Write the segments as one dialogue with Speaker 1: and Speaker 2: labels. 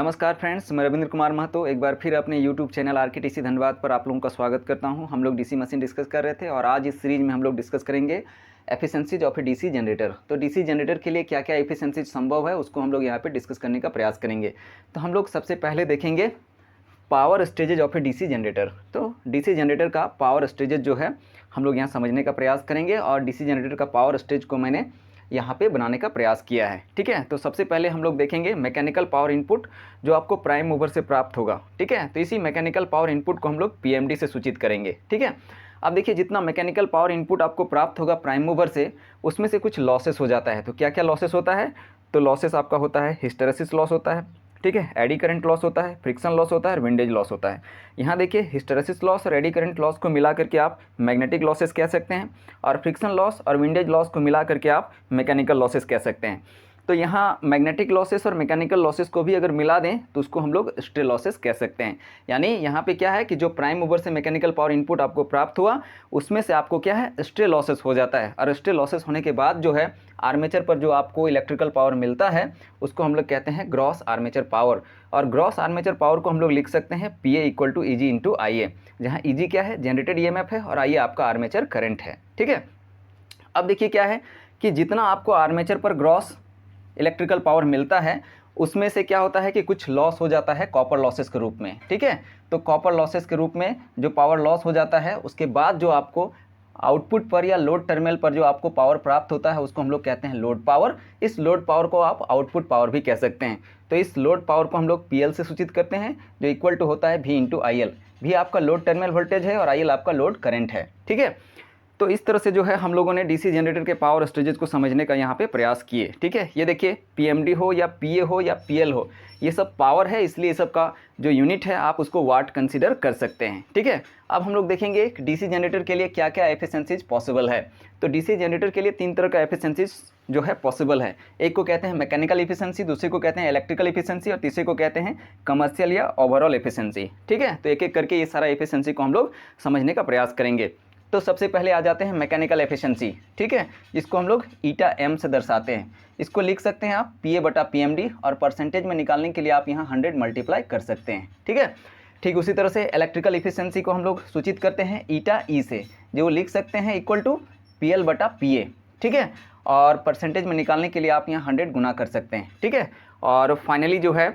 Speaker 1: नमस्कार फ्रेंड्स, मैं रविंद्र कुमार महतो एक बार फिर अपने YouTube चैनल आरकेटीसी धनबाद पर आप लोगों का स्वागत करता हूं। हम लोग डीसी मशीन डिस्कस कर रहे थे और आज इस सीरीज में हम लोग डिस्कस करेंगे efficiencies of A DC generator. तो डीसी जनरेटर के लिए क्या क्या एफिशिएंसीज संभव है उसको हम लोग यहाँ पे डिस्कस करने का प्रयास करेंगे। तो हम लोग सबसे पहले देखेंगे power stages of A DC generator. तो डीसी जनरेटर का पावर स्टेजेज जो है हम लोग यहाँ समझने का प्रयास करेंगे और डीसी जनरेटर का पावर स्टेज को मैंने यहाँ पे बनाने का प्रयास किया है। ठीक है, तो सबसे पहले हम लोग देखेंगे मैकेनिकल पावर इनपुट जो आपको प्राइम मूवर से प्राप्त होगा। ठीक है, तो इसी मैकेनिकल पावर इनपुट को हम लोग पीएमडी से सूचित करेंगे। ठीक है, अब देखिए जितना मैकेनिकल पावर इनपुट आपको प्राप्त होगा प्राइम मूवर से उसमें से कुछ लॉसेस हो जाता है। तो क्या क्या लॉसेस होता है? तो लॉसेस आपका होता है हिस्टेरेसिस लॉस होता है, ठीक है, एडी करंट लॉस होता है, फ्रिक्शन लॉस होता है और विंडेज लॉस होता है। यहाँ देखिए हिस्टेरेसिस लॉस और एडी करंट लॉस को मिला करके आप मैग्नेटिक लॉसेस कह सकते हैं और फ्रिक्शन लॉस और विंडेज लॉस को मिला करके आप मैकेनिकल लॉसेस कह सकते हैं। तो यहाँ मैग्नेटिक लॉसेस और मैकेनिकल लॉसेस को भी अगर मिला दें तो उसको हम लोग स्ट्रे लॉसेस कह सकते हैं। यानी यहाँ पे क्या है कि जो प्राइम मूवर से मैकेनिकल पावर इनपुट आपको प्राप्त हुआ उसमें से आपको क्या है स्ट्रे लॉसेस हो जाता है और स्ट्रे लॉसेस होने के बाद जो है आर्मेचर पर जो आपको इलेक्ट्रिकल पावर मिलता है उसको हम लोग कहते हैं ग्रॉस आर्मेचर पावर। और ग्रॉस आर्मेचर पावर को हम लोग लिख सकते हैं PA equal to EG into IA, जहाँ EG क्या है जनरेटेड EMF है और IA आपका आर्मेचर करंट है। ठीक है, अब देखिए क्या है कि जितना आपको आर्मेचर पर ग्रॉस इलेक्ट्रिकल पावर मिलता है उसमें से क्या होता है कि कुछ लॉस हो जाता है कॉपर लॉसेस के रूप में। ठीक है, तो कॉपर लॉसेस के रूप में जो पावर लॉस हो जाता है उसके बाद जो आपको आउटपुट पर या लोड टर्मिनल पर जो आपको पावर प्राप्त होता है उसको हम लोग कहते हैं लोड पावर। इस लोड पावर को आप आउटपुट पावर भी कह सकते हैं। तो इस लोड पावर को हम लोग PL से सूचित करते हैं जो इक्वल टू होता है V इंटू IL। भी आपका लोड टर्मिनल वोल्टेज है और IL आपका लोड करंट है। ठीक है, तो इस तरह से जो है हम लोगों ने डीसी जनरेटर के पावर स्टेजेस को समझने का यहाँ पे प्रयास किए। ठीक है, ये देखिए PMD हो या PA हो या PL हो ये सब पावर है, इसलिए सब का जो यूनिट है आप उसको वाट कंसीडर कर सकते हैं। ठीक है, अब हम लोग देखेंगे डीसी जनरेटर के लिए क्या क्या एफिशिएंसीज पॉसिबल है। तो डीसी जनरेटर के लिए 3 तरह का एफिशिएंसीज जो है पॉसिबल है। एक को कहते हैं मैकेनिकल एफिशिएंसी, दूसरे को कहते हैं इलेक्ट्रिकल एफिशिएंसी और तीसरे को कहते हैं कमर्शियल या ओवरऑल एफिशिएंसी। ठीक है, तो एक एक करके ये सारा एफिशिएंसी को हम लोग समझने का प्रयास करेंगे। तो सबसे पहले आ जाते हैं मैकेनिकल एफिशिएंसी। ठीक है, जिसको हम लोग ईटा एम से दर्शाते हैं। इसको लिख सकते हैं आप PA बटा PMD और परसेंटेज में निकालने के लिए आप यहाँ 100 मल्टीप्लाई कर सकते हैं। ठीक है, ठीक उसी तरह से इलेक्ट्रिकल एफिशिएंसी को हम लोग सूचित करते हैं ईटा ई से, जो लिख सकते हैं इक्वल टू PL बटा PA। ठीक है, और परसेंटेज में निकालने के लिए आप यहाँ 100 गुना कर सकते हैं। ठीक है, और फाइनली जो है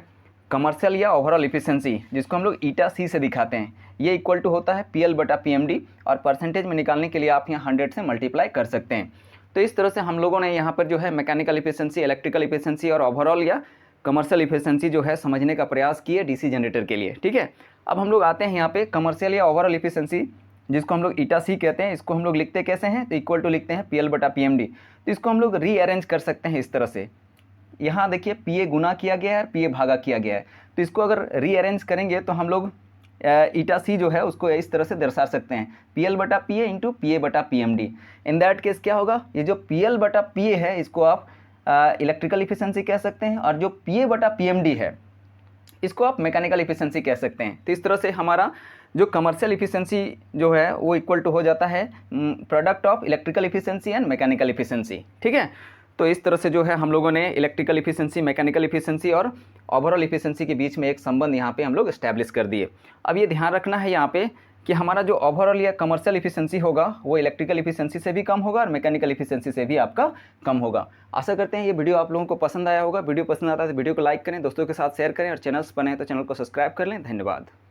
Speaker 1: कमर्शियल या ओवरऑल एफिशिएंसी जिसको हम लोग ईटा C से दिखाते हैं, ये इक्वल टू होता है PL बटा PMD और परसेंटेज में निकालने के लिए आप यहाँ 100 से मल्टीप्लाई कर सकते हैं। तो इस तरह से हम लोगों ने यहाँ पर जो है मैकेनिकल एफिशिएंसी, इलेक्ट्रिकल एफिशिएंसी और ओवरऑल या कमर्शियल एफिशिएंसी जो है समझने का प्रयास किए डीसी जनरेटर के लिए। ठीक है, अब हम लोग आते हैं यहाँ पे कमर्शियल या ओवरऑल एफिशिएंसी जिसको हम लोग ईटा C कहते हैं। इसको हम लोग लिखते कैसे हैं? तो इक्वल टू लिखते हैं PL बटा PMD। तो इसको हम लोग रीअरेंज कर सकते हैं इस तरह से। यहाँ देखिए PA गुना किया गया है और PA भागा किया गया है। तो इसको अगर रीअरेंज करेंगे तो हम लोग ईटा C जो है उसको इस तरह से दर्शा सकते हैं PL बटा PA इंटू PA बटा PMD। इन दैट केस क्या होगा, ये जो PL बटा PA है इसको आप इलेक्ट्रिकल इफिशिएंसी कह सकते हैं और जो PA बटा PMD है इसको आप मैकेनिकल इफिशिएंसी कह सकते हैं। तो इस तरह से हमारा जो कमर्शियल इफिशिएंसी जो है वो इक्वल टू हो जाता है product of electrical efficiency and mechanical efficiency. ठीक है, तो इस तरह से जो है हम लोगों ने इलेक्ट्रिकल इफिशिएंसी, मैकेनिकल इफिशिएंसी और ओवरऑल इफिशिएंसी के बीच में एक संबंध यहाँ पे हम लोग एस्टैब्लिश कर दिए। अब ये ध्यान रखना है यहाँ पे कि हमारा जो ओवरऑल या कमर्शियल इफिशिएंसी होगा वो इलेक्ट्रिकल इफिशिएंसी से भी कम होगा और मैकेनिकल इफिशिएंसी से भी आपका कम होगा। आशा करते हैं ये वीडियो आप लोगों को पसंद आया होगा। वीडियो पसंद आता है तो वीडियो को लाइक करें, दोस्तों के साथ शेयर करें और चैनल्स पर नए तो चैनल को सब्सक्राइब कर लें। धन्यवाद।